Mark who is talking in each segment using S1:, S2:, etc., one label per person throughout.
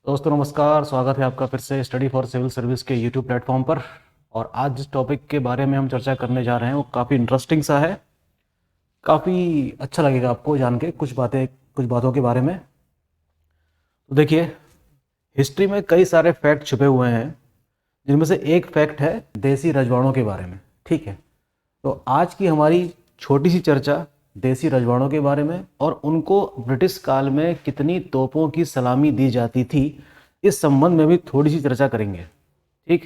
S1: दोस्तों नमस्कार, स्वागत है आपका फिर से स्टडी फॉर सिविल सर्विस के यूट्यूब प्लेटफॉर्म पर। और आज जिस टॉपिक के बारे में हम चर्चा करने जा रहे हैं वो काफ़ी इंटरेस्टिंग सा है। काफ़ी अच्छा लगेगा आपको जान के कुछ बातों के बारे में। तो देखिए, हिस्ट्री में कई सारे फैक्ट छुपे हुए हैं, जिनमें से एक फैक्ट है देसी रजवाड़ों के बारे में। ठीक है, तो आज की हमारी छोटी सी चर्चा देसी रजवाड़ों के बारे में और उनको ब्रिटिश काल में कितनी तोपों की सलामी दी जाती थी, इस संबंध में भी थोड़ी सी चर्चा करेंगे। ठीक,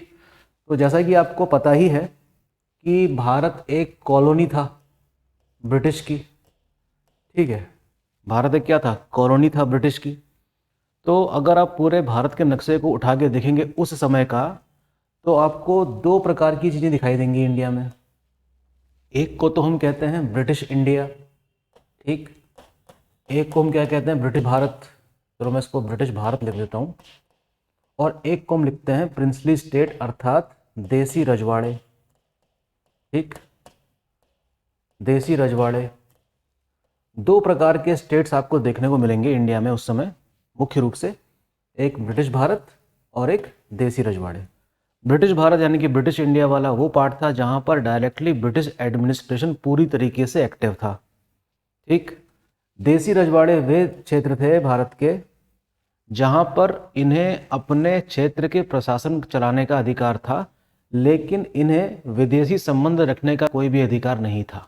S1: तो जैसा कि आपको पता ही है कि भारत एक कॉलोनी था ब्रिटिश की। ठीक है, भारत एक क्या था? कॉलोनी था ब्रिटिश की। तो अगर आप पूरे भारत के नक्शे को उठा के देखेंगे उस समय का, तो आपको दो प्रकार की चीज़ें दिखाई देंगी इंडिया में। एक को तो हम कहते हैं ब्रिटिश इंडिया, ठीक। एक को हम क्या कहते हैं? ब्रिटिश भारत। चलो मैं इसको ब्रिटिश भारत लिख देता हूँ। और एक को हम लिखते हैं प्रिंसली स्टेट, अर्थात देसी रजवाड़े। ठीक, देसी रजवाड़े। दो प्रकार के स्टेट्स आपको देखने को मिलेंगे इंडिया में उस समय, मुख्य रूप से एक ब्रिटिश भारत और एक देसी रजवाड़े। ब्रिटिश भारत यानी कि ब्रिटिश इंडिया वाला वो पार्ट था जहां पर डायरेक्टली ब्रिटिश एडमिनिस्ट्रेशन पूरी तरीके से एक्टिव था। ठीक, देसी रजवाड़े वे क्षेत्र थे भारत के जहां पर इन्हें अपने क्षेत्र के प्रशासन चलाने का अधिकार था, लेकिन इन्हें विदेशी संबंध रखने का कोई भी अधिकार नहीं था।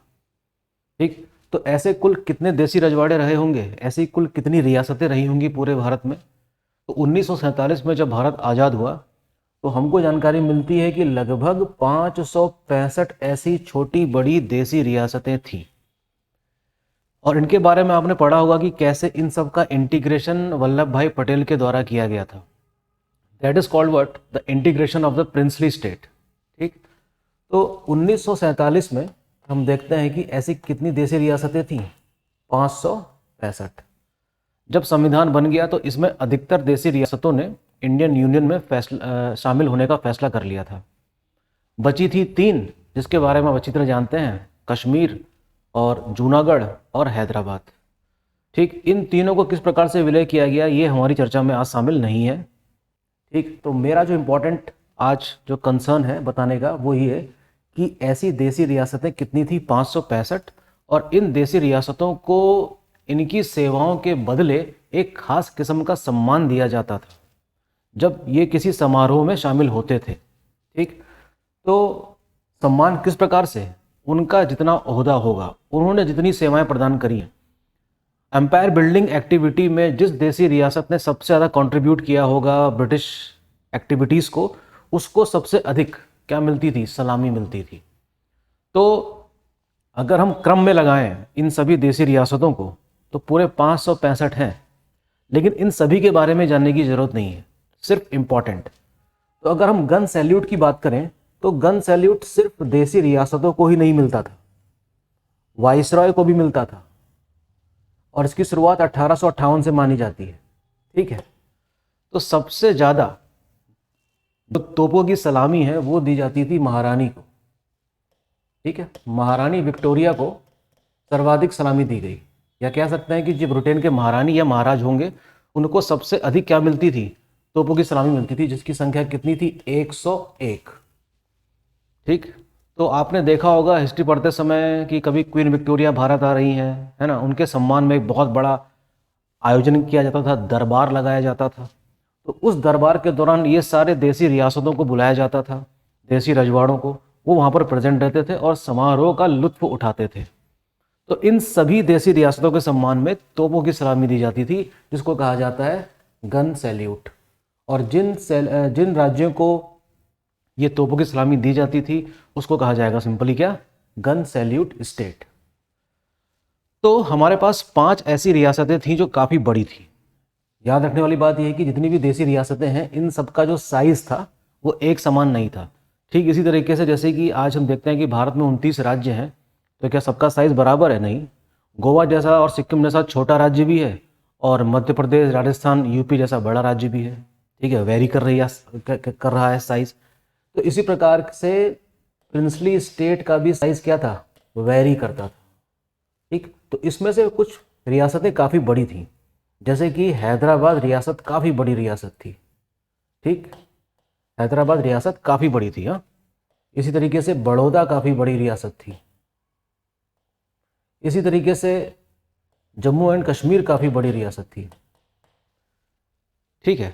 S1: ठीक, तो ऐसे कुल कितने देसी रजवाड़े रहे होंगे, ऐसी कुल कितनी रियासतें रही होंगी पूरे भारत में? तो 1947 में जब भारत आज़ाद हुआ तो हमको जानकारी मिलती है कि लगभग 565 ऐसी छोटी बड़ी देसी रियासतें थीं। और इनके बारे में आपने पढ़ा होगा कि कैसे इन सब का इंटीग्रेशन वल्लभ भाई पटेल के द्वारा किया गया था। That is called what? The integration of the princely state. ठीक, तो 1947 में हम देखते हैं कि ऐसी कितनी देसी रियासतें थीं? 565। जब संविधान बन गया तो इसमें अधिकतर देसी रियासतों ने इंडियन यूनियन में शामिल होने का फैसला कर लिया था। बची थी तीन, जिसके बारे में आप अच्छी तरह जानते हैं, कश्मीर और जूनागढ़ और हैदराबाद। ठीक, इन तीनों को किस प्रकार से विलय किया गया ये हमारी चर्चा में आज शामिल नहीं है। ठीक, तो मेरा जो इम्पोर्टेंट आज जो कंसर्न है बताने का वो ये है कि ऐसी देसी रियासतें कितनी थी? 565। और इन देसी रियासतों को इनकी सेवाओं के बदले एक खास किस्म का सम्मान दिया जाता था जब ये किसी समारोह में शामिल होते थे। ठीक, तो सम्मान किस प्रकार से? उनका जितना ओहदा होगा, उन्होंने जितनी सेवाएं प्रदान करी हैं। एम्पायर बिल्डिंग एक्टिविटी में जिस देसी रियासत ने सबसे ज़्यादा कंट्रीब्यूट किया होगा ब्रिटिश एक्टिविटीज़ को, उसको सबसे अधिक क्या मिलती थी? सलामी मिलती थी। तो अगर हम क्रम में लगाएं इन सभी देसी रियासतों को तो पूरे 565 हैं, लेकिन इन सभी के बारे में जानने की ज़रूरत नहीं है, सिर्फ इम्पॉर्टेंट। तो अगर हम गन सैल्यूट की बात करें तो गन सैल्यूट सिर्फ देसी रियासतों को ही नहीं मिलता था, वाइसरॉय को भी मिलता था। और इसकी शुरुआत 1858 से मानी जाती है। ठीक है, तो सबसे ज़्यादा जो तोपों की सलामी है वो दी जाती थी महारानी को। ठीक है, महारानी विक्टोरिया को सर्वाधिक सलामी दी गई, या कह सकते हैं कि जो ब्रिटेन के महारानी या महाराज होंगे उनको सबसे अधिक क्या मिलती थी? तोपों की सलामी मिलती थी, जिसकी संख्या कितनी थी? 101। ठीक, तो आपने देखा होगा हिस्ट्री पढ़ते समय कि कभी क्वीन विक्टोरिया भारत आ रही हैं, है ना, उनके सम्मान में एक बहुत बड़ा आयोजन किया जाता था, दरबार लगाया जाता था। तो उस दरबार के दौरान ये सारे देसी रियासतों को बुलाया जाता था, देसी रजवाड़ों को, वो वहाँ पर प्रेजेंट रहते थे और समारोह का लुत्फ उठाते थे। तो इन सभी देसी रियासतों के सम्मान में तोपों की सलामी दी जाती थी, जिसको कहा जाता है गन सैल्यूट। और जिन राज्यों को ये तोपों की सलामी दी जाती थी उसको कहा जाएगा सिंपली क्या? Gun salute state. तो हमारे पास 5 ऐसी रियासतें थीं जो काफ़ी बड़ी थी। याद रखने वाली बात यह है कि जितनी भी देसी रियासतें हैं इन सबका जो साइज़ था वो एक समान नहीं था। ठीक इसी तरीके से जैसे कि आज हम देखते हैं कि भारत में 29 राज्य हैं, तो क्या सबका साइज़ बराबर है? नहीं। गोवा जैसा और सिक्किम जैसा छोटा राज्य भी है, और मध्य प्रदेश, राजस्थान, यूपी जैसा बड़ा राज्य भी है। ठीक है, वेरी कर रहा है साइज़। तो इसी प्रकार से प्रिंसली स्टेट का भी साइज़ क्या था? वेरी करता था। ठीक, तो इसमें से कुछ रियासतें काफ़ी बड़ी थीं, जैसे कि हैदराबाद रियासत काफ़ी बड़ी रियासत थी, ठीक, हैदराबाद रियासत काफ़ी बड़ी थी, हाँ। इसी तरीके से बड़ौदा काफ़ी बड़ी रियासत थी। इसी तरीके से जम्मू एंड कश्मीर काफ़ी बड़ी रियासत थी, ठीक है।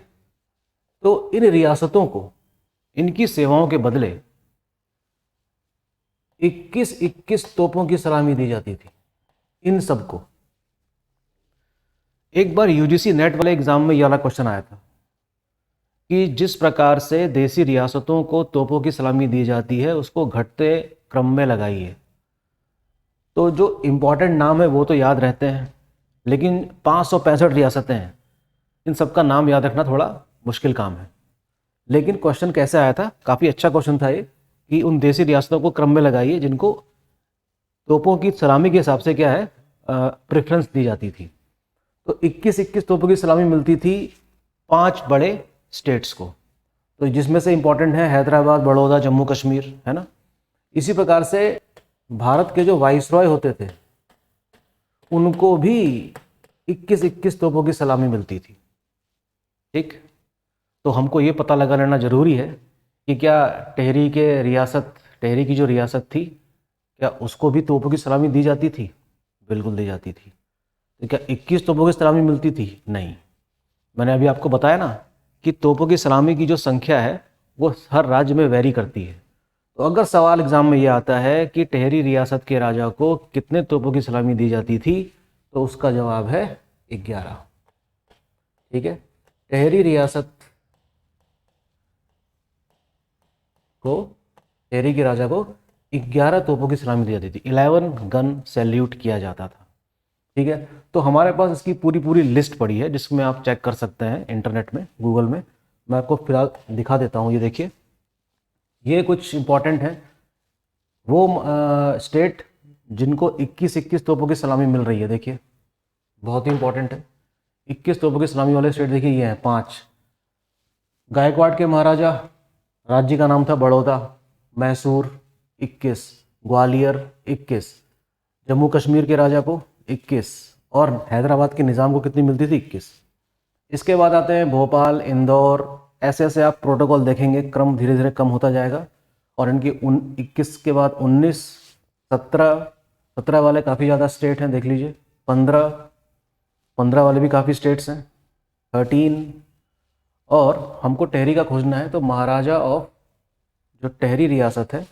S1: तो इन रियासतों को इनकी सेवाओं के बदले 21-21 तोपों की सलामी दी जाती थी इन सबको। एक बार यूजीसी नेट वाले एग्जाम में ये वाला क्वेश्चन आया था कि जिस प्रकार से देसी रियासतों को तोपों की सलामी दी जाती है उसको घटते क्रम में लगाइए। तो जो इम्पोर्टेंट नाम है वो तो याद रहते हैं, लेकिन 565 रियासतें हैं, इन सबका नाम याद रखना थोड़ा मुश्किल काम है। लेकिन क्वेश्चन कैसे आया था, काफ़ी अच्छा क्वेश्चन था ये, कि उन देसी रियासतों को क्रम में लगाइए जिनको तोपों की सलामी के हिसाब से क्या है प्रेफरेंस दी जाती थी। तो 21-21 तोपों की सलामी मिलती थी 5 बड़े स्टेट्स को, तो जिसमें से इम्पोर्टेंट है हैदराबाद, बड़ौदा, जम्मू कश्मीर, है ना। इसी प्रकार से भारत के जो वाइसरॉय होते थे उनको भी 21-21 तोपों की सलामी मिलती थी, ठीक। तो हमको ये पता लगा लेना ज़रूरी है कि क्या टेहरी की जो रियासत थी, क्या उसको भी तोपों की सलामी दी जाती थी? बिल्कुल दी जाती थी। तो क्या 21 तोपों की सलामी मिलती थी? नहीं। मैंने अभी आपको बताया ना कि तोपों की सलामी की जो संख्या है वो हर राज्य में वेरी करती है। तो अगर सवाल एग्जाम में ये आता है कि टेहरी रियासत के राजा को कितने तोपों की सलामी दी जाती थी, तो उसका जवाब है 11, ठीक है। टेहरी रियासत को, टेहरी के राजा को 11 तोपों की सलामी दी जाती थी, 11 गन सैल्यूट किया जाता था, ठीक है। तो हमारे पास इसकी पूरी लिस्ट पड़ी है जिसमें आप चेक कर सकते हैं इंटरनेट में, गूगल में। मैं आपको फिलहाल दिखा देता हूँ, ये देखिए, ये कुछ इंपॉर्टेंट है वो स्टेट जिनको 21-21 तोपों की सलामी मिल रही है। देखिए बहुत ही इंपॉर्टेंट है, 21 तोपों की सलामी वाले स्टेट देखिए, ये हैं 5। गायकवाड़ के महाराजा, राज्य का नाम था बड़ौदा, मैसूर 21, ग्वालियर 21, जम्मू कश्मीर के राजा को 21, और हैदराबाद के निज़ाम को कितनी मिलती थी? 21। इसके बाद आते हैं भोपाल, इंदौर, ऐसे ऐसे आप प्रोटोकॉल देखेंगे, क्रम धीरे धीरे कम होता जाएगा। और इनकी 21 के बाद 19, 17 वाले काफ़ी ज़्यादा स्टेट हैं, देख लीजिए, 15 वाले भी काफ़ी स्टेट्स हैं, 13। और हमको टेहरी का खोजना है, तो महाराजा ऑफ जो टेहरी रियासत है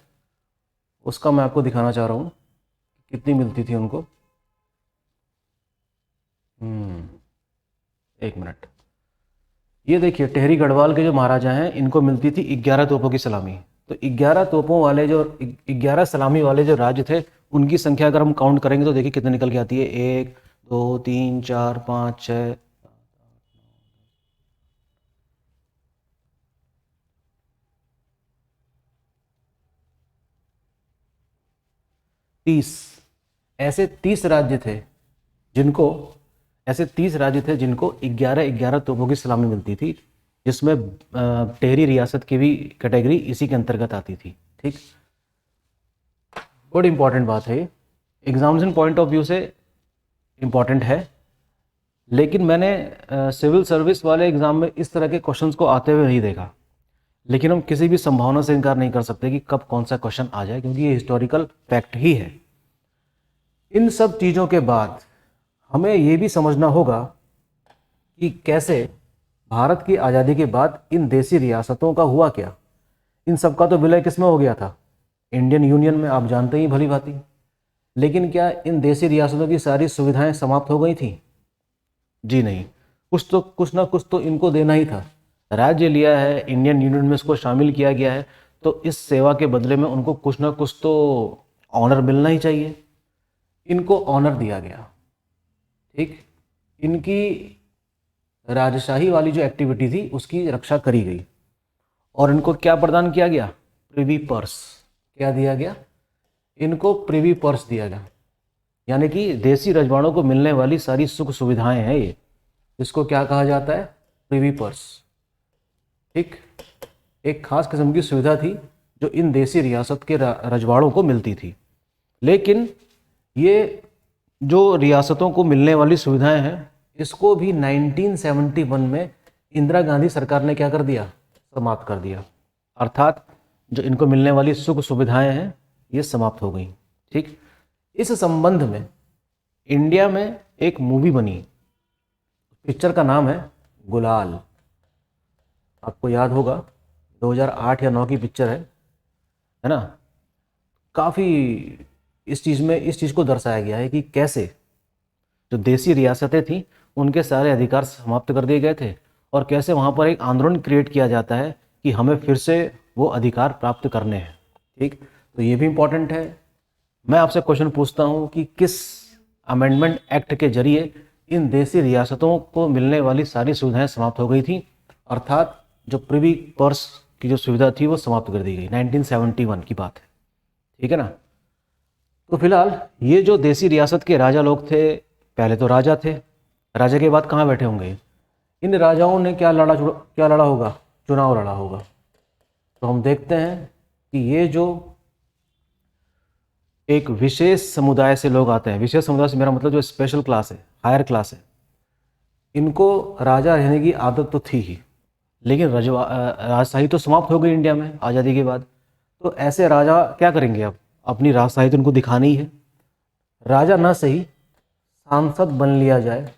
S1: उसका मैं आपको दिखाना चाह रहा हूँ कितनी मिलती थी उनको। एक मिनट, ये देखिए, टेहरी गढ़वाल के जो महाराजा हैं इनको मिलती थी 11 तोपों की सलामी। तो 11 तोपों वाले जो 11 सलामी वाले जो राज्य थे उनकी संख्या अगर हम काउंट करेंगे तो देखिए कितने निकल के आती है, 1 2 3 4 5 6 30। ऐसे 30 राज्य थे जिनको 11-11 तोपों की सलामी मिलती थी, जिसमें टेहरी रियासत की भी कैटेगरी इसी के अंतर्गत आती थी, ठीक। बड़ी इंपॉर्टेंट बात है ये, एग्जामिनेशन पॉइंट ऑफ व्यू से इम्पॉर्टेंट है। लेकिन मैंने सिविल सर्विस वाले एग्ज़ाम में इस तरह के क्वेश्चंस को आते हुए नहीं देखा। लेकिन हम किसी भी संभावना से इनकार नहीं कर सकते कि कब कौन सा क्वेश्चन आ जाए, क्योंकि ये हिस्टोरिकल फैक्ट ही है। इन सब चीज़ों के बाद हमें ये भी समझना होगा कि कैसे भारत की आज़ादी के बाद इन देसी रियासतों का हुआ क्या। इन सब का तो विलय किस में हो गया था? इंडियन यूनियन में, आप जानते ही भली भांति। लेकिन क्या इन देसी रियासतों की सारी सुविधाएं समाप्त हो गई थी? जी नहीं, कुछ ना कुछ तो इनको देना ही था। राज्य लिया है, इंडियन यूनियन में इसको शामिल किया गया है, तो इस सेवा के बदले में उनको कुछ ना कुछ तो ऑनर मिलना ही चाहिए। इनको ऑनर दिया गया, ठीक। इनकी राजशाही वाली जो एक्टिविटी थी उसकी रक्षा करी गई, और इनको क्या प्रदान किया गया? Privy purse. क्या दिया गया? इनको प्रिवी पर्स दिया गया, यानी कि देसी रजवाड़ों को मिलने वाली सारी सुख सुविधाएं हैं ये, इसको क्या कहा जाता है? प्रिवी पर्स, ठीक। एक खास किस्म की सुविधा थी जो इन देसी रियासत के रजवाड़ों को मिलती थी। लेकिन ये जो रियासतों को मिलने वाली सुविधाएं हैं इसको भी 1971 में इंदिरा गांधी सरकार ने क्या कर दिया, समाप्त कर दिया। अर्थात जो इनको मिलने वाली सुख सुविधाएं हैं ये समाप्त हो गई। ठीक, इस संबंध में इंडिया में एक मूवी बनी, पिक्चर का नाम है गुलाल। आपको याद होगा 2008 या 9 की पिक्चर है ना। काफ़ी इस चीज़ को दर्शाया गया है कि कैसे जो देसी रियासतें थीं उनके सारे अधिकार समाप्त कर दिए गए थे और कैसे वहाँ पर एक आंदोलन क्रिएट किया जाता है कि हमें फिर से वो अधिकार प्राप्त करने हैं। ठीक, तो ये भी इम्पॉर्टेंट है। मैं आपसे क्वेश्चन पूछता हूँ कि किस अमेंडमेंट एक्ट के जरिए इन देसी रियासतों को मिलने वाली सारी सुविधाएं समाप्त हो गई थी, अर्थात जो प्रिवी पर्स की जो सुविधा थी वो समाप्त कर दी गई। 1971 की बात है। ठीक है ना। तो फिलहाल ये जो देसी रियासत के राजा लोग थे, पहले तो राजा थे, राजा के बाद कहाँ बैठे होंगे, इन राजाओं ने क्या लड़ा होगा, चुनाव लड़ा होगा। तो हम देखते हैं कि ये जो एक विशेष समुदाय से लोग आते हैं, विशेष समुदाय से मेरा मतलब जो स्पेशल क्लास है, हायर क्लास है, इनको राजा रहने की आदत तो थी ही, लेकिन राजशाही तो समाप्त हो गई इंडिया में आज़ादी के बाद। तो ऐसे राजा क्या करेंगे, अब अपनी राजशाही तो उनको दिखानी ही है। राजा ना सही सांसद बन लिया जाए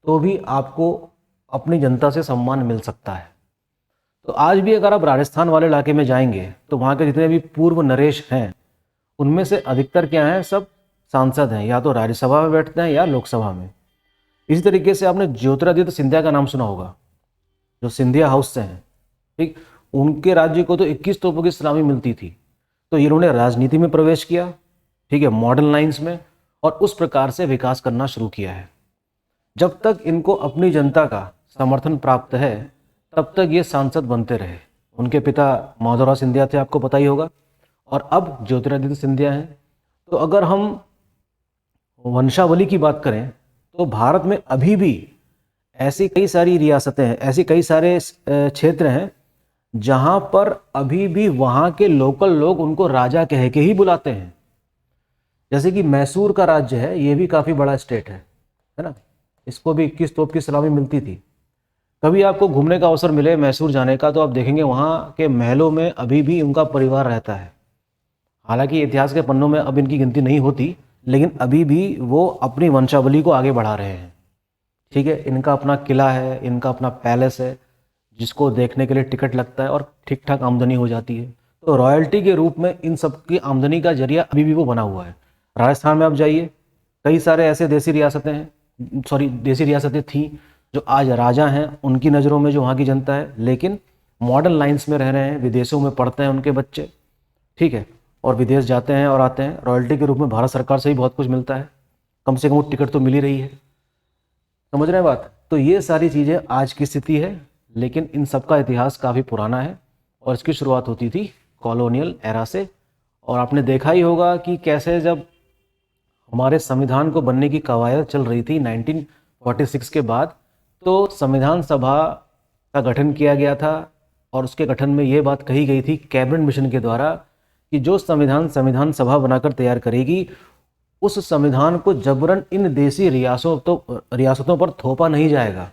S1: तो भी आपको अपनी जनता से सम्मान मिल सकता है। तो आज भी अगर आप राजस्थान वाले इलाके में जाएंगे तो वहाँ के जितने भी पूर्व नरेश हैं उनमें से अधिकतर क्या हैं, सब सांसद हैं, या तो राज्यसभा में बैठते हैं या लोकसभा में। इसी तरीके से आपने ज्योतिरादित्य सिंधिया का नाम सुना होगा, जो सिंधिया हाउस से हैं। ठीक, उनके राज्य को तो 21 तोपों की सलामी मिलती थी। तो इन्होंने राजनीति में प्रवेश किया, ठीक है, मॉडर्न लाइन्स में, और उस प्रकार से विकास करना शुरू किया है। जब तक इनको अपनी जनता का समर्थन प्राप्त है तब तक ये सांसद बनते रहे। उनके पिता माधवराव सिंधिया थे, आपको पता ही होगा, और अब ज्योतिरादित्य सिंधिया हैं। तो अगर हम वंशावली की बात करें तो भारत में अभी भी ऐसी कई सारी रियासतें हैं, ऐसी कई सारे क्षेत्र हैं जहां पर अभी भी वहां के लोकल लोग उनको राजा कह के ही बुलाते हैं। जैसे कि मैसूर का राज्य है, ये भी काफ़ी बड़ा स्टेट है ना। इसको भी 21 तोप की सलामी मिलती थी। कभी आपको घूमने का अवसर मिले मैसूर जाने का तो आप देखेंगे वहाँ के महलों में अभी भी उनका परिवार रहता है। हालांकि इतिहास के पन्नों में अब इनकी गिनती नहीं होती, लेकिन अभी भी वो अपनी वंशावली को आगे बढ़ा रहे हैं। ठीक है, इनका अपना किला है, इनका अपना पैलेस है, जिसको देखने के लिए टिकट लगता है और ठीक ठाक आमदनी हो जाती है। तो रॉयल्टी के रूप में इन सब की आमदनी का जरिया अभी भी वो बना हुआ है। राजस्थान में आप जाइए, कई सारे ऐसे देसी रियासतें थीं जो आज राजा हैं उनकी नज़रों में, जो वहाँ की जनता है, लेकिन मॉडर्न लाइन्स में रह रहे हैं, विदेशों में पढ़ते हैं उनके बच्चे। ठीक है, और विदेश जाते हैं और आते हैं। रॉयल्टी के रूप में भारत सरकार से ही बहुत कुछ मिलता है, कम से कम वो टिकट तो मिल ही रही है। समझ रहे हैं बात। तो ये सारी चीज़ें आज की स्थिति है, लेकिन इन सब का इतिहास काफ़ी पुराना है और इसकी शुरुआत होती थी कॉलोनियल एरा से। और आपने देखा ही होगा कि कैसे जब हमारे संविधान को बनने की कवायद चल रही थी 1946 के बाद, तो संविधान सभा का गठन किया गया था और उसके गठन में ये बात कही गई थी कैबिनेट मिशन के द्वारा कि जो संविधान सभा बनाकर तैयार करेगी उस संविधान को जबरन इन देसी रियासतों पर थोपा नहीं जाएगा।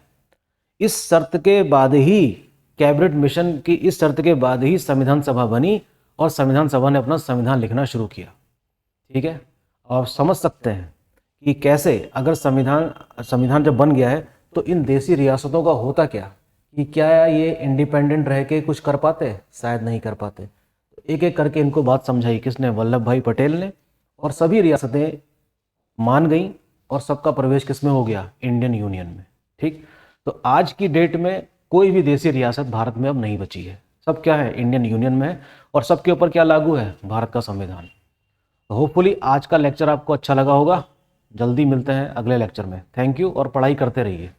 S1: इस शर्त के बाद ही, कैबिनेट मिशन की इस शर्त के बाद ही संविधान सभा बनी और संविधान सभा ने अपना संविधान लिखना शुरू किया। ठीक है, आप समझ सकते हैं कि कैसे अगर संविधान जब बन गया है तो इन देसी रियासतों का होता क्या, कि क्या ये इंडिपेंडेंट रह के कुछ कर पाते, शायद नहीं कर पाते। एक एक करके इनको बात समझाई किसने, वल्लभ भाई पटेल ने, और सभी रियासतें मान गईं और सबका प्रवेश किसमें हो गया, इंडियन यूनियन में। ठीक, तो आज की डेट में कोई भी देसी रियासत भारत में अब नहीं बची है, सब क्या है, इंडियन यूनियन में है, और सबके ऊपर क्या लागू है, भारत का संविधान। तो होपफुली आज का लेक्चर आपको अच्छा लगा होगा। जल्दी मिलते हैं अगले लेक्चर में। थैंक यू, और पढ़ाई करते रहिए।